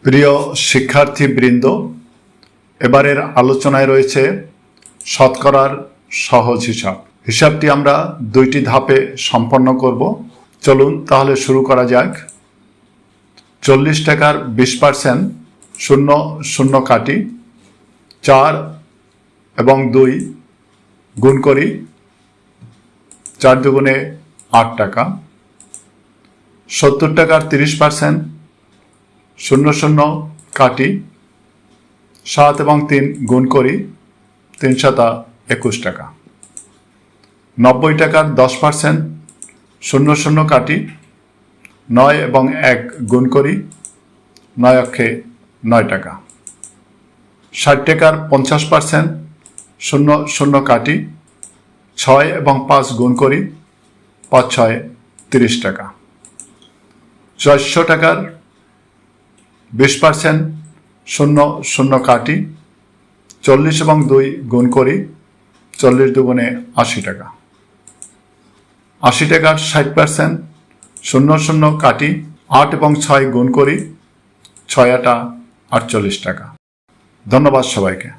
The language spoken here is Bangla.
প্রিয় শিক্ষার্থীবৃন্দ, এবারের আলোচনায় রয়েছে শতকরার সহজ হিসাব। হিসাবটি আমরা দুইটি ধাপে সম্পন্ন করব। চলুন তাহলে শুরু করা যাক। 40 টাকার 20% 0 কাটি, 4 এবং 2 গুণ করি, 4 দুগুণে 8 টাকা। 70 টাকার 30% 0 কাটি, 7 এবং 3 গুণ করি, 3 7 21 টাকা। 90 টাকার 10% 0 কাটি, 9 এবং 1 গুণ করি, 9 অক্ষে 9 টাকা। 60 টাকার 50% 0 কাটি, 6 এবং 5 গুণ করি, 5 6 30 টাকা। 400 টাকার 20% 0 কাটি, 40 এবং 2 গুণ করি, 40 দুগুণে 80 টাকা। 80 টাকার 60% 0 কাটি, 8 এবং 6 গুণ করি, 6 8 48 টাকা। ধন্যবাদ সবাইকে।